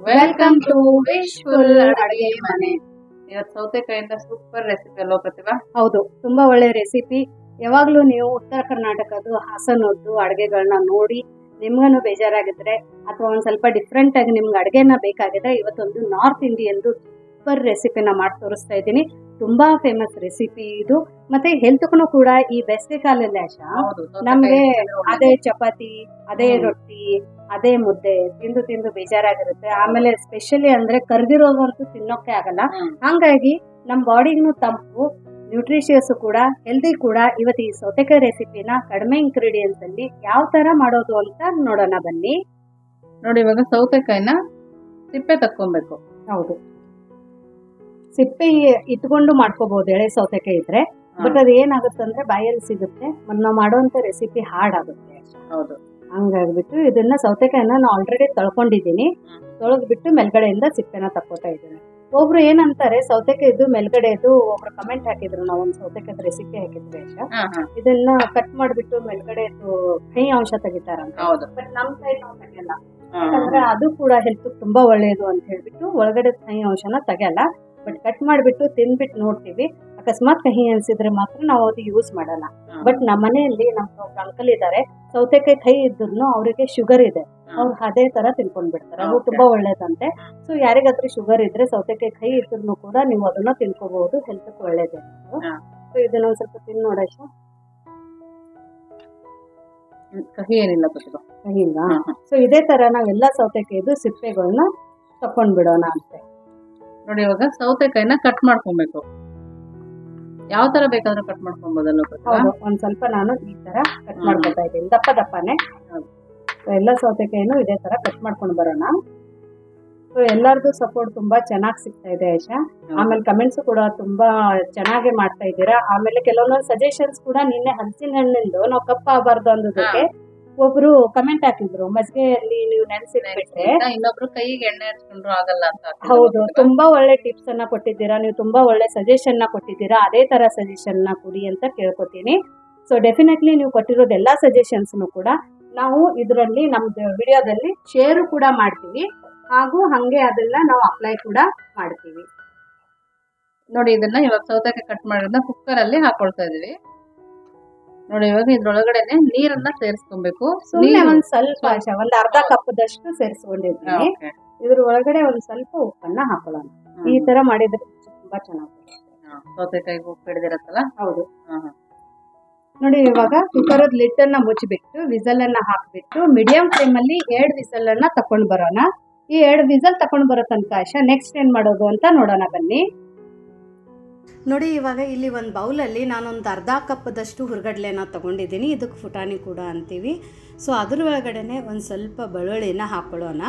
Welcome to wishful ಅಡುಗೆ ಮನೆ. ಇವತ್ತು ಸೌತೆಕಾಯಿಂದ ಸೂಪರ್ ರೆಸಿಪಿ ಅಲ್ವಾ ಪ್ರತಿಭಾ? ಹೌದು, ತುಂಬಾ ಒಳ್ಳೆ ರೆಸಿಪಿ. ಯಾವಾಗ್ಲೂ ನೀವು ಉತ್ತರ ಕರ್ನಾಟಕದ್ದು ಹಾಸನದ್ದು ಅಡುಗೆಗಳನ್ನ ನೋಡಿ ನಿಮ್ಗನು ಬೇಜಾರಾಗಿದ್ರೆ ಅಥವಾ ಒಂದ್ ಸ್ವಲ್ಪ ಡಿಫ್ರೆಂಟ್ ಆಗಿ ನಿಮ್ಗೆ ಅಡುಗೆನ ಬೇಕಾಗಿದ್ರೆ ಇವತ್ತೊಂದು ನಾರ್ತ್ ಇಂಡಿಯನ್ದು ಸೂಪರ್ ರೆಸಿಪಿನ ಮಾಡಿ ತೋರಿಸ್ತಾ ಇದ್ದೀನಿ. ತುಂಬಾ ಫೇಮಸ್ ರೆಸಿಪಿ ಇದು, ಮತ್ತೆ ಹೆಲ್ತ್ಗೂ ಕೂಡ ಈ ಬೇಸಿಗೆ ಕಾಲದಲ್ಲಿ ನಮ್ಗೆ ಅದೇ ಚಪಾತಿ, ಅದೇ ರೊಟ್ಟಿ, ಅದೇ ಮುದ್ದೆ ತಿಂದು ತಿಂದು ಬೇಜಾರಾಗಿರುತ್ತೆ. ಆಮೇಲೆ ಸ್ಪೆಷಲಿ ಅಂದ್ರೆ ಕರ್ದಿರೋದಂತೂ ತಿನ್ನೋಕೆ ಆಗಲ್ಲ. ಹಂಗಾಗಿ ನಮ್ ಬಾಡಿಗೂ ತಂಪು, ನ್ಯೂಟ್ರಿಷಿಯಸ್ ಕೂಡ, ಹೆಲ್ದಿ ಕೂಡ. ಇವತ್ತು ಈ ಸೌತೆಕಾಯಿ ರೆಸಿಪಿನ ಕಡಿಮೆ ಇಂಗ್ರೀಡಿಯೆಂಟ್ಸ್ ಅಲ್ಲಿ ಯಾವ ತರ ಮಾಡೋದು ಅಂತ ನೋಡೋಣ ಬನ್ನಿ. ನೋಡಿ, ಇವಾಗ ಸೌತೆಕಾಯಿನ ಸಿಪ್ಪೆ ತಕ್ಕೊಬೇಕು. ಹೌದು, ಸಿಪ್ಪೆ ಇಟ್ಕೊಂಡು ಮಾಡ್ಕೋಬಹುದು ಎಳೆ ಸೌತೆಕಾಯಿ ಇದ್ರೆ. ಬಟ್ ಅದು ಏನಾಗುತ್ತೆ ಅಂದ್ರೆ ಬಾಯಲ್ಲಿ ಸಿಗುತ್ತೆ, ನಾವು ಮಾಡುವಂತ ರೆಸಿಪಿ ಹಾರ್ಡ್ ಆಗುತ್ತೆ. ಹೌದು, ಹಂಗಾಗ್ಬಿಟ್ಟು ಇದನ್ನ ಸೌತೆಕಾಯಿನ ನಾನು ಆಲ್ರೆಡಿ ತೊಳ್ಕೊಂಡಿದ್ದೀನಿ. ತೊಳೆದ್ಬಿಟ್ಟು ಮೇಲ್ಗಡೆಯಿಂದ ಸಿಪ್ಪೆನ ತಕ್ಕೋತಾ ಇದ್ದೀನಿ. ಒಬ್ರು ಏನಂತಾರೆ ಸೌತೆಕಾಯಿದು ಮೇಲ್ಗಡೆದು, ಒಬ್ರು ಕಮೆಂಟ್ ಹಾಕಿದ್ರು, ನಾವು ಒಂದು ಸೌತೆಕಾಯಿ ರೆಸಿಪಿ ಹಾಕಿದ್ವಿ ಇದನ್ನ ಕಟ್ ಮಾಡ್ಬಿಟ್ಟು ಮೇಲ್ಗಡೆದು ಕಹಿ ಅಂಶ ತೆಗಿತಾರಂತ. ಬಟ್ ನಮ್ ಸೈಡ್ ನಾವು ತೆಗಿಯಲ್ಲ, ಯಾಕಂದ್ರೆ ಅದು ಕೂಡ ಹೆಲ್ತ್ ತುಂಬಾ ಒಳ್ಳೇದು ಅಂತ ಹೇಳ್ಬಿಟ್ಟು ಒಳಗಡೆ ಕಹಿ ಅಂಶನ ತೆಗಿಯಲ್ಲ. ಬಟ್ ಕಟ್ ಮಾಡ್ಬಿಟ್ಟು ತಿಂದ್ಬಿಟ್ಟು ನೋಡ್ತೀವಿ. ಅಕಸ್ಮಾತ್ ಕಹಿ ಅನ್ಸಿದ್ರೆ ಮಾತ್ರ ನಾವು ಅದು ಯೂಸ್ ಮಾಡಲ್ಲ. ಬಟ್ ನಮ್ಮ ಮನೆಯಲ್ಲಿ ನಮ್ಮ ಅಂಕಲ್ ಇದ್ದಾರೆ, ಸೌತೆಕಾಯಿ ಕಹಿ ಇದ್ರು ಅವರಿಗೆ ಶುಗರ್ ಇದೆ, ಅವ್ರು ಅದೇ ತರ ತಿನ್ಕೊಂಡ್ ಬಿಡ್ತಾರೆ. ಅದು ತುಂಬಾ ಒಳ್ಳೇದಂತೆ. ಸೊ ಯಾರಿಗಾದ್ರೂ ಶುಗರ್ ಇದ್ರೆ ಸೌತೆಕಾಯಿ ಕಹಿ ಇದ್ರು ಕೂಡ ನೀವು ಅದನ್ನ ತಿನ್ಕೋಬಹುದು, ಹೆಲ್ತ್ ಒಳ್ಳೇದೇ. ಸೊ ಇದನ್ನ ಒಂದ್ ಸ್ವಲ್ಪ ತಿನ್ ನೋಡಶ. ಕಹಿ ಏನಿಲ್ಲ, ಕಹಿ ಇಲ್ಲ. ಸೊ ಇದೇ ತರ ನಾವೆಲ್ಲಾ ಸೌತೆಕಾಯಿದು ಸಿಪ್ಪೆಗಳನ್ನ ತಕೊಂಡ್ ಬಿಡೋಣ ಅಂತೆ. ನೋಡಿ, ಇವಾಗ ಸೌತೆಕಾಯಿನ ಕಟ್ ಮಾಡ್ಕೊಬೇಕು. ಯಾವ ತರ ಬೇಕಾದ್ರೂ ಕಟ್ ಮಾಡ್ಕೊಬೋದಲ್ಲ? ಒಂದ್ ಸ್ವಲ್ಪ ನಾನು ಈ ತರ ಕಟ್ ಮಾಡ್ಕೊತಾ ಇದ್ದೀನಿ, ದಪ್ಪ ದಪ್ಪನೆ. ಎಲ್ಲ ಸೌತೆಕಾಯಿನೂ ಇದೇ ತರ ಕಟ್ ಮಾಡ್ಕೊಂಡು ಬರೋಣ. ಸೊ ಎಲ್ಲಾರ್ದು ಸಪೋರ್ಟ್ ತುಂಬಾ ಚೆನ್ನಾಗಿ ಸಿಗ್ತಾ ಇದೆ ಆಶಾ. ಆಮೇಲೆ ಕಮೆಂಟ್ಸ್ ಕೂಡ ತುಂಬಾ ಚೆನ್ನಾಗಿ ಮಾಡ್ತಾ ಇದ್ದೀರಾ. ಆಮೇಲೆ ಕೆಲವೊಂದೊಂದು ಸಜೆಷನ್ಸ್ ಕೂಡ, ನಿನ್ನೆ ಹಲಸಿನ ಹಣ್ಣಿಂದು ನಾವು ಕಪ್ಪ ಆಗಬಾರ್ದು ಅನ್ನೋದಕ್ಕೆ ಒಬ್ರು ಕಮೆಂಟ್ ಹಾಕಿದ್ರು, ಮಜ್ಜಿಗೆಯಲ್ಲಿ ನೀವು ನೆನೆಸಿಟ್ಬಿಟ್ರೆ ಇನ್ನೊಬ್ರು ಕೈಗೆ ಎಣ್ಣೆ ಹಚ್ಕೊಂಡ್ರು ಆಗಲ್ಲ ಅಂತ. ಹೌದು, ತುಂಬಾ ಒಳ್ಳೆ ಟಿಪ್ಸ್ ಅನ್ನ ಕೊಟ್ಟಿದ್ದೀರಾ ನೀವು, ತುಂಬಾ ಒಳ್ಳೆ ಸಜೆಷನ್ ನ ಕೊಟ್ಟಿದ್ದೀರಾ. ಅದೇ ತರ ಸಜೆಷನ್ ನ ಕೊಡಿ ಅಂತ ಕೇಳ್ಕೊತೀನಿ. ಸೊ ಡೆಫಿನೆಟ್ಲಿ ನೀವು ಕೊಟ್ಟಿರೋದು ಎಲ್ಲಾ ಸಜೆಷನ್ಸ್ ಕೂಡ ನಾವು ಇದರಲ್ಲಿ ನಮ್ದು ವಿಡಿಯೋದಲ್ಲಿ ಶೇರ್ ಕೂಡ ಮಾಡ್ತೀವಿ, ಹಾಗೂ ಹಂಗೆ ಅದನ್ನ ನಾವು ಅಪ್ಲೈ ಕೂಡ ಮಾಡ್ತೀವಿ. ನೋಡಿ, ಇದನ್ನ ಇವಾಗ ಸೌತೆಕಾಯಿ ಕಟ್ ಮಾಡೋದನ್ನ ಕುಕ್ಕರ್ ಅಲ್ಲಿ ಹಾಕೊಳ್ತಾ ಇದೀವಿ. ನೋಡಿ, ಇವಾಗ ಇದ್ರೊಳಗಡೆನೆ ನೀರನ್ನ ಸೇರಿಸ್ಕೊಬೇಕು. ಸುಮ್ಮನೆ ಒಂದ್ ಸ್ವಲ್ಪ ಒಂದ್ ಅರ್ಧ ಕಪ್ದಷ್ಟು ಸೇರಿಸ್ಕೊಂಡಿದ್ದೀನಿ. ಇದ್ರ ಒಳಗಡೆ ಒಂದ್ ಸ್ವಲ್ಪ ಉಪ್ಪನ್ನ ಹಾಕೊಳ್ಳೋಣ. ಈ ತರ ಮಾಡಿದ್ರೆ ತುಂಬಾ ಚೆನ್ನಾಗಿ ಸೌತೆಕಾಯಿ ಉಪ್ಪು ಹಿಡಿದಿರತ್ತಲ್ಲ. ಹೌದು. ನೋಡಿ, ಇವಾಗ ಕುಕ್ಕರ್ ಲಿಡ್ ಅನ್ನ ಮುಚ್ಚಿಬಿಟ್ಟು ವಿಸಲ್ ಅನ್ನ ಹಾಕ್ಬಿಟ್ಟು ಮೀಡಿಯಂ ಫ್ಲೇಮ್ ಅಲ್ಲಿ 2 ವಿಸಲ್ ಅನ್ನ ತಕೊಂಡ್ ಬರೋಣ. ಈ 2 ವಿಸಲ್ ತಕೊಂಡ್ ಬರೋ ತನಕ ಆಶಾ ನೆಕ್ಸ್ಟ್ ಏನ್ ಮಾಡೋದು ಅಂತ ನೋಡೋಣ ಬನ್ನಿ. ನೋಡಿ, ಇವಾಗ ಇಲ್ಲಿ ಒಂದು ಬೌಲಲ್ಲಿ ನಾನೊಂದು ಅರ್ಧ ಕಪ್ದಷ್ಟು ಹುರ್ಗಡ್ಲೆನ ತೊಗೊಂಡಿದ್ದೀನಿ. ಇದಕ್ಕೆ ಫುಟಾಣಿ ಕೂಡ ಅಂತೀವಿ. ಸೊ ಅದ್ರ ಒಳಗಡೆ ಒಂದು ಸ್ವಲ್ಪ ಬೆಳ್ಳುಳ್ಳಿನ ಹಾಕ್ಕೊಳ್ಳೋಣ.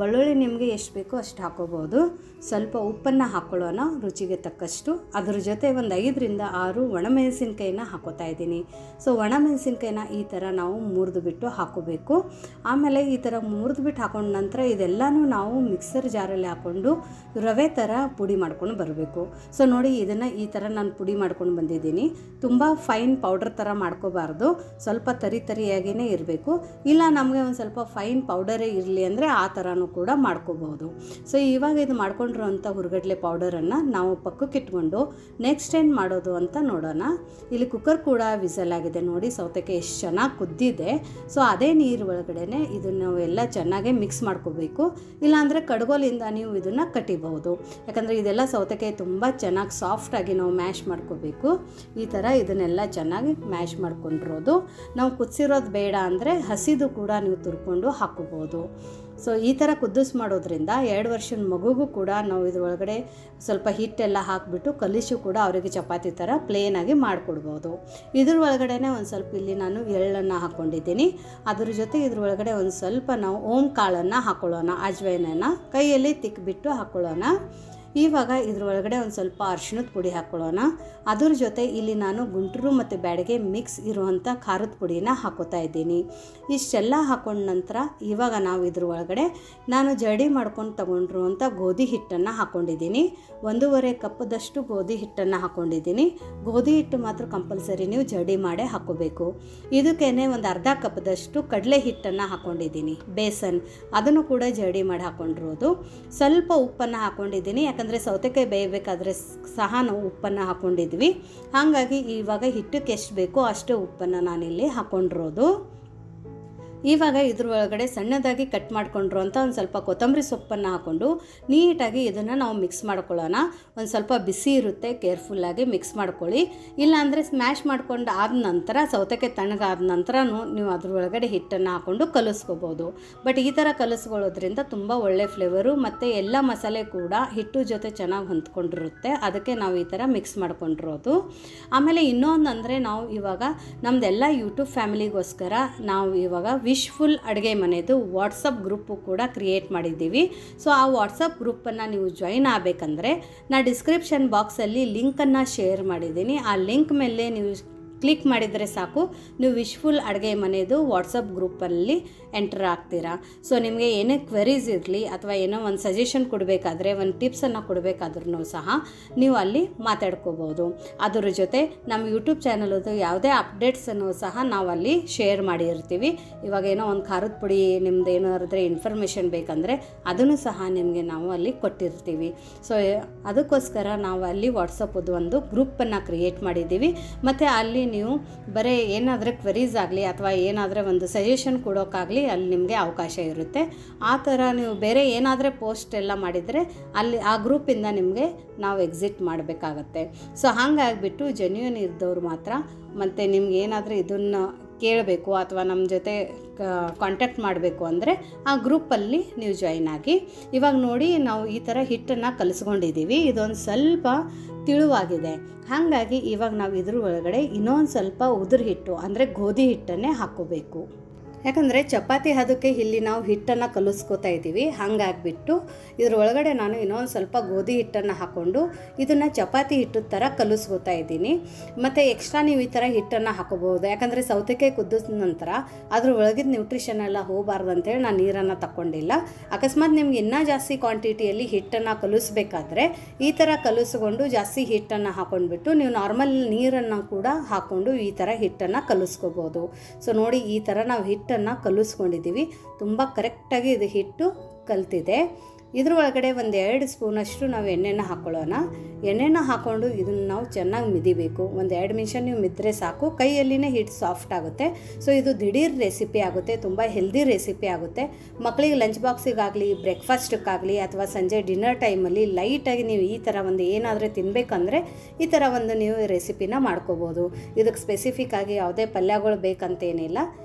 ಬೆಳ್ಳುಳ್ಳಿ ನಿಮಗೆ ಎಷ್ಟು ಬೇಕೋ ಅಷ್ಟು ಹಾಕೋಬೋದು. ಸ್ವಲ್ಪ ಉಪ್ಪನ್ನು ಹಾಕ್ಕೊಳ್ಳೋಣ ರುಚಿಗೆ ತಕ್ಕಷ್ಟು. ಅದ್ರ ಜೊತೆ ಒಂದು 5ರಿಂದ 6 ಒಣಮೆಣಸಿನ್ಕಾಯಿನ ಹಾಕೋತಾ ಇದ್ದೀನಿ. ಸೊ ಒಣಮೆಣಸಿನ್ಕಾಯಿನ ಈ ಥರ ನಾವು ಮುರಿದುಬಿಟ್ಟು ಹಾಕೋಬೇಕು. ಆಮೇಲೆ ಈ ಥರ ಮುರಿದುಬಿಟ್ಟು ಹಾಕೊಂಡ ನಂತರ ಇದೆಲ್ಲನೂ ನಾವು ಮಿಕ್ಸರ್ ಜಾರಲ್ಲಿ ಹಾಕ್ಕೊಂಡು ರವೆ ಥರ ಪುಡಿ ಮಾಡ್ಕೊಂಡು ಬರಬೇಕು. ಸೊ ನೋಡಿ, ಇದನ್ನು ಈ ಥರ ನಾನು ಪುಡಿ ಮಾಡ್ಕೊಂಡು ಬಂದಿದ್ದೀನಿ. ತುಂಬ ಫೈನ್ ಪೌಡರ್ ಥರ ಮಾಡ್ಕೋಬಾರ್ದು, ಸ್ವಲ್ಪ ತರಿಯಾಗಿಯೇ ಇರಬೇಕು. ಇಲ್ಲ ನಮಗೆ ಒಂದು ಸ್ವಲ್ಪ ಫೈನ್ ಪೌಡರೇ ಇರಲಿ ಅಂದರೆ ಆ ಥರನೂ ಕೂಡ ಮಾಡ್ಕೋಬಹುದು. ಸೊ ಇವಾಗ ಇದು ಮಾಡ್ಕೊಂಡಿರೋಂಥ ಹುರ್ಗಡ್ಲೆ ಪೌಡರನ್ನು ನಾವು ಪಕ್ಕಕ್ಕೆ ಇಟ್ಕೊಂಡು ನೆಕ್ಸ್ಟ್ ಏನು ಮಾಡೋದು ಅಂತ ನೋಡೋಣ. ಇಲ್ಲಿ ಕುಕ್ಕರ್ ಕೂಡ ವಿಸಲ್ ಆಗಿದೆ. ನೋಡಿ, ಸೌತೆಕಾಯಿ ಎಷ್ಟು ಚೆನ್ನಾಗಿ ಕುದ್ದಿದೆ. ಸೊ ಅದೇ ನೀರು ಒಳಗಡೆ ಇದನ್ನು ಎಲ್ಲ ಚೆನ್ನಾಗಿ ಮಿಕ್ಸ್ ಮಾಡ್ಕೋಬೇಕು. ಇಲ್ಲಾಂದರೆ ಕಡ್ಗೋಲಿಂದ ನೀವು ಇದನ್ನು ಕಟ್ಟಿಬಹುದು, ಯಾಕಂದರೆ ಇದೆಲ್ಲ ಸೌತೆಕಾಯಿ ತುಂಬ ಚೆನ್ನಾಗಿ ಸಾಫ್ಟಾಗಿ ನಾವು ಮ್ಯಾಶ್ ಮಾಡ್ಕೋಬೇಕು. ಈ ಥರ ಇದನ್ನೆಲ್ಲ ಚೆನ್ನಾಗಿ ಮ್ಯಾಶ್ ಮಾಡ್ಕೊಂಡಿರೋದು. ನಾವು ಕುದಿಸಿರೋದು ಬೇಡ ಅಂದರೆ ಹಸಿದು ಕೂಡ ನೀವು ತುರ್ಕೊಂಡು ಹಾಕೋಬೋದು. ಸೊ ಈ ಥರ ಕುದಿಸ್ ಮಾಡೋದ್ರಿಂದ 2 ವರ್ಷದ ಮಗುಗೂ ಕೂಡ ನಾವು ಇದ್ರೊಳಗಡೆ ಸ್ವಲ್ಪ ಹಿಟ್ಟೆಲ್ಲ ಹಾಕಿಬಿಟ್ಟು ಕಲಿಸು ಕೂಡ ಅವರಿಗೆ ಚಪಾತಿ ಥರ ಪ್ಲೇನಾಗಿ ಮಾಡಿಕೊಡ್ಬೋದು. ಇದ್ರ ಒಳಗಡೆ ಒಂದು ಸ್ವಲ್ಪ ಇಲ್ಲಿ ನಾನು ಎಳ್ಳನ್ನು ಹಾಕ್ಕೊಂಡಿದ್ದೀನಿ. ಅದ್ರ ಜೊತೆ ಇದ್ರೊಳಗಡೆ ಒಂದು ಸ್ವಲ್ಪ ನಾವು ಓಂ ಕಾಳನ್ನು ಹಾಕ್ಕೊಳ್ಳೋಣ, ಅಜ್ವೈನನ್ನು ಕೈಯಲ್ಲಿ ತಿಕ್ಬಿಟ್ಟು ಹಾಕ್ಕೊಳ್ಳೋಣ. ಇವಾಗ ಇದ್ರೊಳಗಡೆ ಒಂದು ಸ್ವಲ್ಪ ಅರಿಶಿಣದ ಪುಡಿ ಹಾಕ್ಕೊಳ್ಳೋಣ. ಅದ್ರ ಜೊತೆ ಇಲ್ಲಿ ನಾನು ಗುಂಟೂರು ಮತ್ತು ಬ್ಯಾಡಗೆ ಮಿಕ್ಸ್ ಇರುವಂಥ ಖಾರದ ಪುಡಿನ ಹಾಕೋತಾ ಇದ್ದೀನಿ. ಇಷ್ಟೆಲ್ಲ ಹಾಕೊಂಡ ನಂತರ ಇವಾಗ ನಾವು ಇದ್ರೊಳಗಡೆ ನಾನು ಜಡಿ ಮಾಡ್ಕೊಂಡು ತಗೊಂಡಿರುವಂಥ ಗೋಧಿ ಹಿಟ್ಟನ್ನು ಹಾಕ್ಕೊಂಡಿದ್ದೀನಿ. 1.5 ಕಪ್ದಷ್ಟು ಗೋಧಿ ಹಿಟ್ಟನ್ನು ಹಾಕ್ಕೊಂಡಿದ್ದೀನಿ. ಗೋಧಿ ಹಿಟ್ಟು ಮಾತ್ರ ಕಂಪಲ್ಸರಿ ನೀವು ಜಡಿ ಮಾಡೇ ಹಾಕೋಬೇಕು. ಇದಕ್ಕೇನೆ ಒಂದು ಅರ್ಧ ಕಪ್ದಷ್ಟು ಕಡಲೆ ಹಿಟ್ಟನ್ನು ಹಾಕ್ಕೊಂಡಿದ್ದೀನಿ, ಬೇಸನ್, ಅದನ್ನು ಕೂಡ ಜಡಿ ಮಾಡಿ ಹಾಕ್ಕೊಂಡಿರೋದು. ಸ್ವಲ್ಪ ಉಪ್ಪನ್ನು ಹಾಕ್ಕೊಂಡಿದ್ದೀನಿ, ಯಾಕಂದರೆ ಸೌತೆಕಾಯಿ ಬೇಯಬೇಕಾದ್ರೆ ಸಹ ನಾವು ಉಪ್ಪನ್ನು ಹಾಕ್ಕೊಂಡಿದ್ವಿ. ಹಾಗಾಗಿ ಇವಾಗ ಹಿಟ್ಟಕ್ಕೆ ಎಷ್ಟು ಬೇಕೋ ಅಷ್ಟು ಉಪ್ಪನ್ನು ನಾನಿಲ್ಲಿ ಹಾಕ್ಕೊಂಡಿರೋದು. ಇವಾಗ ಇದ್ರೊಳಗಡೆ ಸಣ್ಣದಾಗಿ ಕಟ್ ಮಾಡ್ಕೊಂಡಿರೋಂಥ ಒಂದು ಸ್ವಲ್ಪ ಕೊತ್ತಂಬರಿ ಸೊಪ್ಪನ್ನು ಹಾಕ್ಕೊಂಡು ನೀಟಾಗಿ ಇದನ್ನು ನಾವು ಮಿಕ್ಸ್ ಮಾಡ್ಕೊಳ್ಳೋಣ. ಒಂದು ಸ್ವಲ್ಪ ಬಿಸಿ ಇರುತ್ತೆ, ಕೇರ್ಫುಲ್ಲಾಗಿ ಮಿಕ್ಸ್ ಮಾಡ್ಕೊಳ್ಳಿ. ಇಲ್ಲಾಂದರೆ ಸ್ಮ್ಯಾಶ್ ಮಾಡ್ಕೊಂಡು ಆದ ನಂತರ ಸೌತೆಕಾಯಿ ತಣ್ಣಗಾದ ನಂತರನೂ ನೀವು ಅದ್ರೊಳಗಡೆ ಹಿಟ್ಟನ್ನು ಹಾಕ್ಕೊಂಡು ಕಲಿಸ್ಕೋಬೋದು. ಬಟ್ ಈ ಥರ ಕಲಿಸ್ಕೊಳ್ಳೋದ್ರಿಂದ ತುಂಬ ಒಳ್ಳೆ ಫ್ಲೇವರು ಮತ್ತು ಎಲ್ಲ ಮಸಾಲೆ ಕೂಡ ಹಿಟ್ಟು ಜೊತೆ ಚೆನ್ನಾಗಿ ಹೊಂದ್ಕೊಂಡಿರುತ್ತೆ. ಅದಕ್ಕೆ ನಾವು ಈ ಥರ ಮಿಕ್ಸ್ ಮಾಡ್ಕೊಂಡಿರೋದು. ಆಮೇಲೆ ಇನ್ನೊಂದು ಅಂದರೆ ನಾವು ಇವಾಗ ನಮ್ಮದೆಲ್ಲ ಯೂಟ್ಯೂಬ್ ಫ್ಯಾಮಿಲಿಗೋಸ್ಕರ ನಾವು ಇವಾಗ ವಿಶ್ಫುಲ್ ಅಡುಗೆ ಮನೆದು ವಾಟ್ಸಪ್ ಗ್ರೂಪು ಕೂಡ ಕ್ರಿಯೇಟ್ ಮಾಡಿದ್ದೀವಿ. ಸೊ ಆ ವಾಟ್ಸಪ್ ಗ್ರೂಪನ್ನು ನೀವು ಜಾಯಿನ್ ಆಗಬೇಕಂದ್ರೆ ನಾನು ಡಿಸ್ಕ್ರಿಪ್ಷನ್ ಬಾಕ್ಸಲ್ಲಿ ಲಿಂಕನ್ನು ಶೇರ್ ಮಾಡಿದ್ದೀನಿ. ಆ ಲಿಂಕ್ ಮೇಲೆ ನೀವು ಕ್ಲಿಕ್ ಮಾಡಿದರೆ ಸಾಕು, ನೀವು ವಿಶ್ಫುಲ್ ಅಡುಗೆ ಮನೆದು ವಾಟ್ಸಪ್ ಗ್ರೂಪಲ್ಲಿ ಎಂಟರ್ ಆಗ್ತೀರಾ. ಸೊ ನಿಮಗೆ ಏನೇ ಕ್ವೆರೀಸ್ ಇರಲಿ ಅಥವಾ ಏನೋ ಒಂದು ಸಜೆಷನ್ ಕೊಡಬೇಕಾದ್ರೆ, ಒಂದು ಟಿಪ್ಸನ್ನು ಕೊಡಬೇಕಾದ್ರೂ ಸಹ ನೀವು ಅಲ್ಲಿ ಮಾತಾಡ್ಕೋಬೋದು. ಅದರ ಜೊತೆ ನಮ್ಮ ಯೂಟ್ಯೂಬ್ ಚಾನಲದು ಯಾವುದೇ ಅಪ್ಡೇಟ್ಸನ್ನು ಸಹ ನಾವು ಅಲ್ಲಿ ಶೇರ್ ಮಾಡಿರ್ತೀವಿ. ಇವಾಗ ಏನೋ ಒಂದು ಖಾರದ ಪುಡಿ ನಿಮ್ದು ಏನಾದ್ರೆ ಇನ್ಫಾರ್ಮೇಷನ್ ಬೇಕಂದರೆ ಅದನ್ನು ಸಹ ನಿಮಗೆ ನಾವು ಅಲ್ಲಿ ಕೊಟ್ಟಿರ್ತೀವಿ. ಸೊ ಅದಕ್ಕೋಸ್ಕರ ನಾವು ಅಲ್ಲಿ ವಾಟ್ಸಪ್ಪದು ಒಂದು ಗ್ರೂಪನ್ನು ಕ್ರಿಯೇಟ್ ಮಾಡಿದ್ದೀವಿ. ಮತ್ತು ಅಲ್ಲಿ ನೀವು ಬರೀ ಏನಾದರೂ ಕ್ವೆರೀಸ್ ಆಗಲಿ ಅಥವಾ ಏನಾದರೂ ಒಂದು ಸಜೆಷನ್ ಕೊಡೋಕ್ಕಾಗಲಿ ಅಲ್ಲಿ ನಿಮಗೆ ಅವಕಾಶ ಇರುತ್ತೆ. ಆ ಥರ ನೀವು ಬೇರೆ ಏನಾದರೂ ಪೋಸ್ಟ್ ಎಲ್ಲ ಮಾಡಿದರೆ ಅಲ್ಲಿ ಆ ಗ್ರೂಪಿಂದ ನಿಮಗೆ ನಾವು ಎಕ್ಸಿಟ್ ಮಾಡಬೇಕಾಗತ್ತೆ. ಸೊ ಹಾಗಾಗಿಬಿಟ್ಟು ಜೆನ್ಯೂನ್ ಇದ್ದವ್ರು ಮಾತ್ರ, ಮತ್ತು ನಿಮ್ಗೆ ಏನಾದರೂ ಇದನ್ನು ಕೇಳಬೇಕು ಅಥವಾ ನಮ್ಮ ಜೊತೆ ಕಾಂಟ್ಯಾಕ್ಟ್ ಮಾಡಬೇಕು ಅಂದರೆ ಆ ಗ್ರೂಪಲ್ಲಿ ನೀವು ಜಾಯಿನ್ ಆಗಿ. ಇವಾಗ ನೋಡಿ ನಾವು ಈ ಥರ ಹಿಟ್ಟನ್ನು ಕಲಿಸ್ಕೊಂಡಿದ್ದೀವಿ. ಇದೊಂದು ಸ್ವಲ್ಪ ತಿಳುವಾಗಿದೆ. ಹಾಗಾಗಿ ಇವಾಗ ನಾವು ಇದ್ರ ಒಳಗಡೆ ಇನ್ನೊಂದು ಸ್ವಲ್ಪ ಉದುರು ಹಿಟ್ಟು ಅಂದರೆ ಗೋಧಿ ಹಿಟ್ಟನ್ನೇ ಹಾಕ್ಕೋಬೇಕು. ಯಾಕಂದರೆ ಚಪಾತಿ ಹದಕ್ಕೆ ಇಲ್ಲಿ ನಾವು ಹಿಟ್ಟನ್ನು ಕಲಿಸ್ಕೋತಾ ಇದ್ದೀವಿ. ಹಾಗಾಗಿಬಿಟ್ಟು ಇದ್ರ ಒಳಗಡೆ ನಾನು ಇನ್ನೊಂದು ಸ್ವಲ್ಪ ಗೋಧಿ ಹಿಟ್ಟನ್ನು ಹಾಕ್ಕೊಂಡು ಇದನ್ನು ಚಪಾತಿ ಹಿಟ್ಟು ಥರ ಕಲಿಸ್ಕೋತಾ ಇದ್ದೀನಿ. ಮತ್ತು ಎಕ್ಸ್ಟ್ರಾ ನೀವು ಈ ಥರ ಹಿಟ್ಟನ್ನು ಹಾಕೋಬೋದು. ಯಾಕಂದರೆ ಸೌತೆಕಾಯಿ ಕುದಿದ ನಂತರ ಅದ್ರ ಒಳಗಿದ ನ್ಯೂಟ್ರಿಷನ್ ಎಲ್ಲ ಹೋಗಬಾರ್ದು ಅಂತೇಳಿ ನಾನು ನೀರನ್ನು ತಗೊಂಡಿಲ್ಲ. ಅಕಸ್ಮಾತ್ ನಿಮ್ಗೆ ಇನ್ನೂ ಜಾಸ್ತಿ ಕ್ವಾಂಟಿಟಿಯಲ್ಲಿ ಹಿಟ್ಟನ್ನು ಕಲಿಸ್ಬೇಕಾದ್ರೆ ಈ ಥರ ಕಲಿಸ್ಕೊಂಡು ಜಾಸ್ತಿ ಹಿಟ್ಟನ್ನು ಹಾಕ್ಕೊಂಡ್ಬಿಟ್ಟು ನೀವು ನಾರ್ಮಲ್ ನೀರನ್ನು ಕೂಡ ಹಾಕ್ಕೊಂಡು ಈ ಥರ ಹಿಟ್ಟನ್ನು ಕಲಿಸ್ಕೋಬೋದು. ಸೊ ನೋಡಿ ಈ ಥರ ನಾವು ಹಿಟ್ಟನ್ನು ಕಲಿಸ್ಕೊಂಡಿದ್ದೀವಿ. ತುಂಬ ಕರೆಕ್ಟಾಗಿ ಇದು ಹಿಟ್ಟು ಕಲ್ತಿದೆ. ಇದ್ರ ಒಳಗಡೆ ಒಂದು 2 ಸ್ಪೂನಷ್ಟು ನಾವು ಎಣ್ಣೆನ ಹಾಕ್ಕೊಳ್ಳೋಣ. ಎಣ್ಣೆನ ಹಾಕ್ಕೊಂಡು ಇದನ್ನು ನಾವು ಚೆನ್ನಾಗಿ ಮಿದಿಬೇಕು. ಒಂದು 2 ನಿಮಿಷ ನೀವು ಮಿದ್ರೆ ಸಾಕು, ಕೈಯಲ್ಲಿನೇ ಹಿಟ್ಟು ಸಾಫ್ಟ್ ಆಗುತ್ತೆ. ಸೊ ಇದು ದಿಢೀರ್ ರೆಸಿಪಿ ಆಗುತ್ತೆ, ತುಂಬ ಹೆಲ್ದಿ ರೆಸಿಪಿ ಆಗುತ್ತೆ. ಮಕ್ಕಳಿಗೆ ಲಂಚ್ ಬಾಕ್ಸಿಗಾಗಲಿ, ಬ್ರೇಕ್ಫಾಸ್ಟಕ್ಕಾಗಲಿ ಅಥವಾ ಸಂಜೆ ಡಿನ್ನರ್ ಟೈಮಲ್ಲಿ ಲೈಟಾಗಿ ನೀವು ಈ ಥರ ಒಂದು ಏನಾದರೂ ತಿನ್ನಬೇಕಂದ್ರೆ ಈ ಥರ ಒಂದು ನೀವು ರೆಸಿಪಿನ ಮಾಡ್ಕೋಬೋದು. ಇದಕ್ಕೆ ಸ್ಪೆಸಿಫಿಕ್ ಆಗಿ ಯಾವುದೇ ಪಲ್ಯಗಳು ಬೇಕಂತೇನಿಲ್ಲ.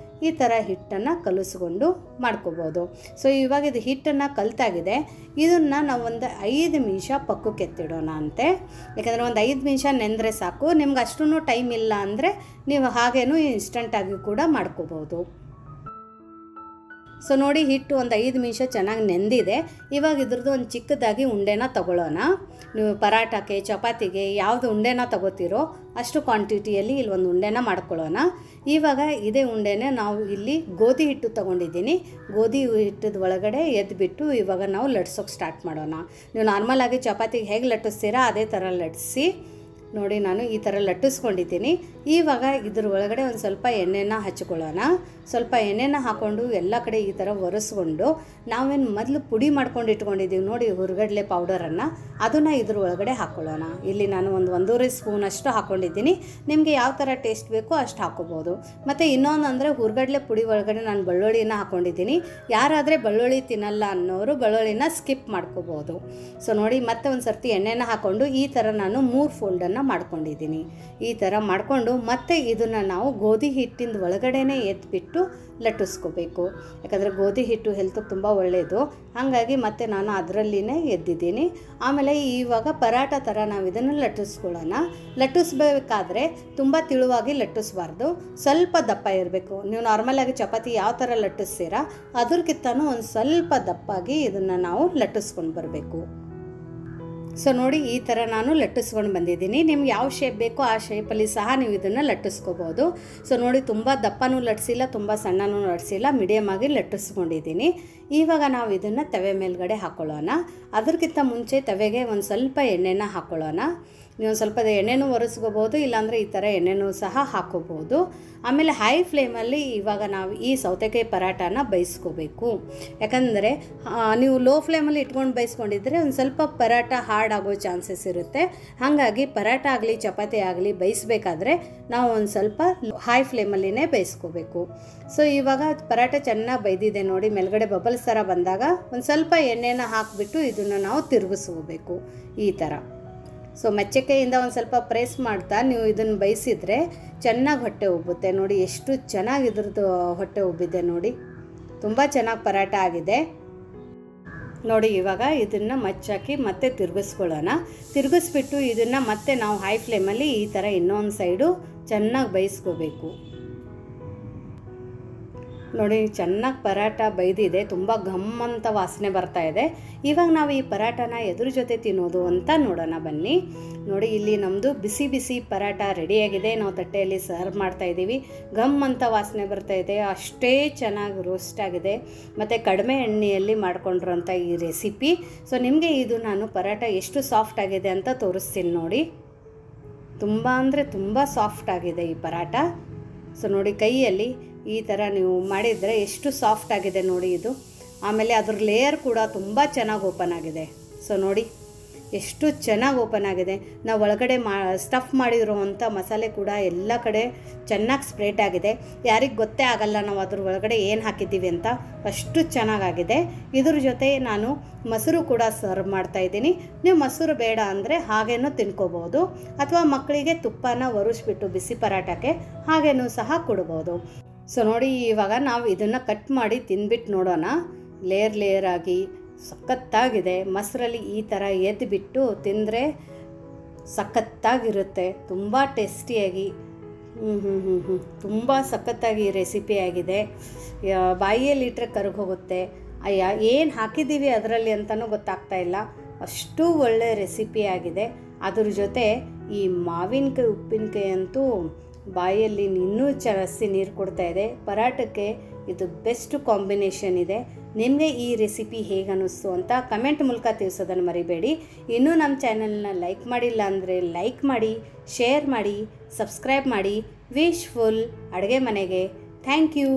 ಈ ಥರ ಹಿಟ್ಟನ್ನು ಕಲಿಸ್ಕೊಂಡು ಮಾಡ್ಕೋಬೋದು. ಸೊ ಇವಾಗ ಇದು ಹಿಟ್ಟನ್ನು ಕಲ್ತಾಗಿದೆ. ಇದನ್ನು ನಾವು ಒಂದು 5 ನಿಮಿಷ ಪಕ್ಕಕ್ಕೆ ಎತ್ತಿಡೋಣ ಅಂತೆ. ಯಾಕಂದರೆ ಒಂದು 5 ನಿಮಿಷ ನೆಂದರೆ ಸಾಕು. ನಿಮ್ಗೆ ಅಷ್ಟೂ ಟೈಮ್ ಇಲ್ಲ ಅಂದರೆ ನೀವು ಹಾಗೇನೂ ಇನ್ಸ್ಟಂಟಾಗಿ ಕೂಡ ಮಾಡ್ಕೋಬೋದು. ಸೊ ನೋಡಿ ಹಿಟ್ಟು ಒಂದು 5 ನಿಮಿಷ ಚೆನ್ನಾಗಿ ನೆಂದಿದೆ. ಇವಾಗ ಇದ್ರದ್ದು ಒಂದು ಚಿಕ್ಕದಾಗಿ ಉಂಡೆನ ತಗೊಳ್ಳೋಣ. ನೀವು ಪರಾಟಕ್ಕೆ, ಚಪಾತಿಗೆ ಯಾವುದು ಉಂಡೆನ ತಗೋತೀರೋ ಅಷ್ಟು ಕ್ವಾಂಟಿಟಿಯಲ್ಲಿ ಇಲ್ಲಿ ಒಂದು ಉಂಡೆನ ಮಾಡ್ಕೊಳ್ಳೋಣ. ಇವಾಗ ಇದೇ ಉಂಡೆನೇ ನಾವು ಇಲ್ಲಿ ಗೋಧಿ ಹಿಟ್ಟು ತೊಗೊಂಡಿದ್ದೀನಿ. ಗೋಧಿ ಹಿಟ್ಟದ ಒಳಗಡೆ ಎದ್ಬಿಟ್ಟು ಇವಾಗ ನಾವು ಲಟ್ಸೋಕೆ ಸ್ಟಾರ್ಟ್ ಮಾಡೋಣ. ನೀವು ನಾರ್ಮಲಾಗಿ ಚಪಾತಿಗೆ ಹೇಗೆ ಲಟ್ಟಿಸ್ತೀರಾ ಅದೇ ಥರ ಲಟ್ಟಿಸಿ. ನೋಡಿ ನಾನು ಈ ಥರ ಲಟ್ಟಿಸ್ಕೊಂಡಿದ್ದೀನಿ. ಇವಾಗ ಇದ್ರ ಒಳಗಡೆ ಒಂದು ಸ್ವಲ್ಪ ಎಣ್ಣೆನ ಹಚ್ಕೊಳ್ಳೋಣ. ಸ್ವಲ್ಪ ಎಣ್ಣೆನ ಹಾಕ್ಕೊಂಡು ಎಲ್ಲ ಕಡೆ ಈ ಥರ ಒರೆಸ್ಕೊಂಡು ನಾವೇನು ಮೊದಲು ಪುಡಿ ಮಾಡ್ಕೊಂಡು ಇಟ್ಕೊಂಡಿದ್ದೀವಿ ನೋಡಿ ಹುರ್ಗಡ್ಲೆ ಪೌಡರನ್ನು, ಅದನ್ನು ಇದ್ರ ಒಳಗಡೆ ಹಾಕ್ಕೊಳ್ಳೋಣ. ಇಲ್ಲಿ ನಾನು ಒಂದು 1.5 ಸ್ಪೂನಷ್ಟು ಹಾಕ್ಕೊಂಡಿದ್ದೀನಿ. ನಿಮಗೆ ಯಾವ ಥರ ಟೇಸ್ಟ್ ಬೇಕೋ ಅಷ್ಟು ಹಾಕ್ಕೋಬೋದು. ಮತ್ತು ಇನ್ನೊಂದು ಅಂದರೆ ಹುರ್ಗಡ್ಲೆ ಪುಡಿ ಒಳಗಡೆ ನಾನು ಬೆಳ್ಳುಳ್ಳಿನ ಹಾಕ್ಕೊಂಡಿದ್ದೀನಿ. ಯಾರಾದರೆ ಬೆಳ್ಳುಳ್ಳಿ ತಿನ್ನಲ್ಲ ಅನ್ನೋರು ಬೆಳ್ಳುಳ್ಳಿನ ಸ್ಕಿಪ್ ಮಾಡ್ಕೋಬೋದು. ಸೊ ನೋಡಿ ಮತ್ತೆ ಒಂದು ಸರ್ತಿ ಎಣ್ಣೆನ ಹಾಕ್ಕೊಂಡು ಈ ಥರ ನಾನು 3 ಫೋಲ್ಡನ್ನು ಮಾಡ್ಕೊಂಡಿದ್ದೀನಿ. ಈ ಥರ ಮಾಡಿಕೊಂಡು ಮತ್ತೆ ಇದನ್ನು ನಾವು ಗೋಧಿ ಹಿಟ್ಟಿಂದ ಒಳಗಡೆನೇ ಎತ್ಬಿಟ್ಟು ಲಟ್ಟಿಸ್ಕೋಬೇಕು. ಯಾಕಂದರೆ ಗೋಧಿ ಹಿಟ್ಟು ಹೆಲ್ತಿಗೆ ತುಂಬ ಒಳ್ಳೆಯದು. ಹಾಗಾಗಿ ಮತ್ತೆ ನಾನು ಅದರಲ್ಲಿನೇ ಎದ್ದಿದ್ದೀನಿ. ಆಮೇಲೆ ಇವಾಗ ಪರಾಟ ಥರ ನಾವು ಇದನ್ನು ಲಟ್ಟಿಸ್ಕೊಳ್ಳೋಣ. ಲಟ್ಟಿಸ್ಬೇಕಾದ್ರೆ ತುಂಬ ತಿಳುವಾಗಿ ಲಟ್ಟಿಸ್ಬಾರ್ದು, ಸ್ವಲ್ಪ ದಪ್ಪ ಇರಬೇಕು. ನೀವು ನಾರ್ಮಲಾಗಿ ಚಪಾತಿ ಯಾವ ಥರ ಲಟ್ಟಿಸ್ತೀರಾ ಅದಕ್ಕಿಂತನೂ ಒಂದು ಸ್ವಲ್ಪ ದಪ್ಪಾಗಿ ಇದನ್ನು ನಾವು ಲಟ್ಟಿಸ್ಕೊಂಡು ಬರಬೇಕು. ಸೊ ನೋಡಿ ಈ ಥರ ನಾನು ಲಟ್ಟಿಸ್ಕೊಂಡು ಬಂದಿದ್ದೀನಿ. ನಿಮ್ಗೆ ಯಾವ ಶೇಪ್ ಬೇಕೋ ಆ ಶೇಪಲ್ಲಿ ಸಹ ನೀವು ಇದನ್ನು ಲಟ್ಟಿಸ್ಕೋಬೋದು. ಸೊ ನೋಡಿ ತುಂಬ ದಪ್ಪನೂ ಲಟ್ಟಿಸಿಲ್ಲ, ತುಂಬ ಸಣ್ಣನೂ ಲಟ್ಟಿಸಿಲ್ಲ, ಮೀಡಿಯಮ್ ಆಗಿ ಲಟ್ಟಿಸ್ಕೊಂಡಿದ್ದೀನಿ. ಇವಾಗ ನಾವು ಇದನ್ನು ತವೆ ಮೇಲ್ಗಡೆ ಹಾಕ್ಕೊಳ್ಳೋಣ. ಅದಕ್ಕಿಂತ ಮುಂಚೆ ತವೆಗೆ ಒಂದು ಸ್ವಲ್ಪ ಎಣ್ಣೆನ ಹಾಕ್ಕೊಳ್ಳೋಣ. ನೀವು ಸ್ವಲ್ಪ ಎಣ್ಣೆನೂ ಒರೆಸ್ಕೋಬೋದು, ಇಲ್ಲಾಂದರೆ ಈ ಥರ ಎಣ್ಣೆನೂ ಸಹ ಹಾಕ್ಕೋಬೋದು. ಆಮೇಲೆ ಹೈ ಫ್ಲೇಮಲ್ಲಿ ಇವಾಗ ನಾವು ಈ ಸೌತೆಕಾಯಿ ಪರಾಟಾನ ಬೇಯಿಸ್ಕೋಬೇಕು. ಯಾಕಂದರೆ ನೀವು ಲೋ ಫ್ಲೇಮಲ್ಲಿ ಇಟ್ಕೊಂಡು ಬೇಯಿಸ್ಕೊಂಡಿದ್ರೆ ಒಂದು ಸ್ವಲ್ಪ ಪರಾಟ ಹಾರ್ಡ್ ಆಗೋ ಚಾನ್ಸಸ್ ಇರುತ್ತೆ. ಹಾಗಾಗಿ ಪರಾಟ ಆಗಲಿ ಚಪಾತಿ ಆಗಲಿ ಬೇಯಿಸ್ಬೇಕಾದ್ರೆ ನಾವು ಒಂದು ಸ್ವಲ್ಪ ಹೈ ಫ್ಲೇಮಲ್ಲಿನೇ ಬೇಯಿಸ್ಕೋಬೇಕು. ಸೊ ಇವಾಗ ಪರಾಟ ಚೆನ್ನಾಗಿ ಬೇಯ್ದಿದೆ ನೋಡಿ, ಮೇಲ್ಗಡೆ ಬಬಲ್ಸ್ ಥರ ಬಂದಾಗ ಒಂದು ಸ್ವಲ್ಪ ಎಣ್ಣೆನ ಹಾಕಿಬಿಟ್ಟು ಇದನ್ನು ನಾವು ತಿರುಗಿಸ್ಕೋಬೇಕು ಈ ಥರ. ಸೊ ಮಚ್ಚೆಕೆಯಿಂದ ಒಂದು ಸ್ವಲ್ಪ ಪ್ರೆಸ್ ಮಾಡ್ತಾ ನೀವು ಇದನ್ನು ಬೇಯಿಸಿದ್ರೆ ಚೆನ್ನಾಗಿ ಹೊಟ್ಟೆ ಉಬ್ಬುತ್ತೆ. ನೋಡಿ ಎಷ್ಟು ಚೆನ್ನಾಗಿ ಇದ್ರದ್ದು ಹೊಟ್ಟೆ ಉಬ್ಬಿದೆ ನೋಡಿ, ತುಂಬ ಚೆನ್ನಾಗಿ ಪರಾಟ ಆಗಿದೆ ನೋಡಿ. ಇವಾಗ ಇದನ್ನು ಮಚ್ಚಾಕಿ ಮತ್ತೆ ತಿರುಗಿಸ್ಕೊಳ್ಳೋಣ. ತಿರುಗಿಸ್ಬಿಟ್ಟು ಇದನ್ನು ಮತ್ತೆ ನಾವು ಹೈ ಫ್ಲೇಮಲ್ಲಿ ಈ ಥರ ಇನ್ನೊಂದು ಸೈಡು ಚೆನ್ನಾಗಿ ಬೇಯಿಸ್ಕೋಬೇಕು ನೋಡಿ. ಚೆನ್ನಾಗಿ ಪರಾಟ ಬೇಯ್ದಿದೆ, ತುಂಬ ಘಮ್ ಅಂತ ವಾಸನೆ ಬರ್ತಾ ಇದೆ. ಇವಾಗ ನಾವು ಈ ಪರಾಟನ ಎದ್ರ ಜೊತೆ ತಿನ್ನೋದು ಅಂತ ನೋಡೋಣ ಬನ್ನಿ. ನೋಡಿ ಇಲ್ಲಿ ನಮ್ಮದು ಬಿಸಿ ಬಿಸಿ ಪರಾಟ ರೆಡಿಯಾಗಿದೆ. ನಾವು ತಟ್ಟೆಯಲ್ಲಿ ಸರ್ವ್ ಮಾಡ್ತಾಯಿದ್ದೀವಿ. ಘಮ್ ಅಂತ ವಾಸನೆ ಬರ್ತಾ ಇದೆ, ಅಷ್ಟೇ ಚೆನ್ನಾಗಿ ರೋಸ್ಟ್ ಆಗಿದೆ ಮತ್ತು ಕಡಿಮೆ ಎಣ್ಣೆಯಲ್ಲಿ ಮಾಡ್ಕೊಂಡಿರೋಂಥ ಈ ರೆಸಿಪಿ. ಸೊ ನಿಮಗೆ ಇದು ನಾನು ಪರಾಟ ಎಷ್ಟು ಸಾಫ್ಟ್ ಆಗಿದೆ ಅಂತ ತೋರಿಸ್ತೀನಿ ನೋಡಿ. ತುಂಬ ಅಂದರೆ ತುಂಬ ಸಾಫ್ಟ್ ಆಗಿದೆ ಈ ಪರಾಟ. ಸೊ ನೋಡಿ ಕೈಯಲ್ಲಿ ಈ ಥರ ನೀವು ಮಾಡಿದರೆ ಎಷ್ಟು ಸಾಫ್ಟ್ ಆಗಿದೆ ನೋಡಿ ಇದು. ಆಮೇಲೆ ಅದ್ರ ಲೇಯರ್ ಕೂಡ ತುಂಬ ಚೆನ್ನಾಗಿ ಓಪನ್ ಆಗಿದೆ. ಸೊ ನೋಡಿ ಎಷ್ಟು ಚೆನ್ನಾಗಿ ಓಪನ್ ಆಗಿದೆ. ನಾವು ಒಳಗಡೆ ಸ್ಟಫ್ ಮಾಡಿರೋವಂಥ ಮಸಾಲೆ ಕೂಡ ಎಲ್ಲ ಕಡೆ ಚೆನ್ನಾಗಿ ಸ್ಪ್ರೆಡ್ ಆಗಿದೆ. ಯಾರಿಗೆ ಗೊತ್ತೇ ಆಗಲ್ಲ ನಾವು ಅದ್ರ ಒಳಗಡೆ ಏನು ಹಾಕಿದ್ದೀವಿ ಅಂತ, ಅಷ್ಟು ಚೆನ್ನಾಗಾಗಿದೆ. ಇದ್ರ ಜೊತೆ ನಾನು ಮೊಸರು ಕೂಡ ಸರ್ವ್ ಮಾಡ್ತಾಯಿದ್ದೀನಿ. ನೀವು ಮೊಸರು ಬೇಡ ಅಂದರೆ ಹಾಗೇನೂ ತಿನ್ಕೋಬೋದು, ಅಥವಾ ಮಕ್ಕಳಿಗೆ ತುಪ್ಪನ ಒರೆಸ್ಬಿಟ್ಟು ಬಿಸಿ ಪರಾಟಕ್ಕೆ ಹಾಗೇನೂ ಸಹ ಕೊಡ್ಬೋದು. ಸೊ ನೋಡಿ ಇವಾಗ ನಾವು ಇದನ್ನು ಕಟ್ ಮಾಡಿ ತಿಂದ್ಬಿಟ್ಟು ನೋಡೋಣ. ಲೇಯರ್ ಆಗಿ ಸಖತ್ತಾಗಿದೆ. ಮೊಸರಲ್ಲಿ ಈ ಥರ ಎದ್ದುಬಿಟ್ಟು ತಿಂದರೆ ಸಖತ್ತಾಗಿರುತ್ತೆ, ತುಂಬ ಟೇಸ್ಟಿಯಾಗಿ. ತುಂಬ ಸಖತ್ತಾಗಿ ರೆಸಿಪಿ ಆಗಿದೆ. ಬಾಯಿಯಲ್ಲಿ ಇಟ್ಟರೆ ಕರಗೋಗುತ್ತೆ. ಅಯ್ಯ ಏನು ಹಾಕಿದ್ದೀವಿ ಅದರಲ್ಲಿ ಅಂತಲೂ ಗೊತ್ತಾಗ್ತಾ ಇಲ್ಲ, ಅಷ್ಟು ಒಳ್ಳೆ ರೆಸಿಪಿ ಆಗಿದೆ. ಅದ್ರ ಜೊತೆ ಈ ಮಾವಿನಕಾಯಿ ಉಪ್ಪಿನಕಾಯಿ ಅಂತೂ ಬಾಯಲ್ಲಿ ಇನ್ನೂ ಜಾಸ್ತಿ ನೀರು ಕೊಡ್ತಾ ಇದೆ. ಪರಾಟಕ್ಕೆ ಇದು ಬೆಸ್ಟ್ ಕಾಂಬಿನೇಷನ್ ಇದೆ. ನಿಮಗೆ ಈ ರೆಸಿಪಿ ಹೇಗೆ ಅನ್ನಿಸ್ತು ಅಂತ ಕಮೆಂಟ್ ಮೂಲಕ ತಿಳಿಸೋದನ್ನು ಮರಿಬೇಡಿ. ಇನ್ನೂ ನಮ್ಮ ಚಾನಲ್ನ ಲೈಕ್ ಮಾಡಿಲ್ಲ ಅಂದರೆ ಲೈಕ್ ಮಾಡಿ, ಶೇರ್ ಮಾಡಿ, ಸಬ್ಸ್ಕ್ರೈಬ್ ಮಾಡಿ. ವಿಶ್ಫುಲ್ ಅಡುಗೆ ಮನೆಗೆ ಥ್ಯಾಂಕ್ ಯು.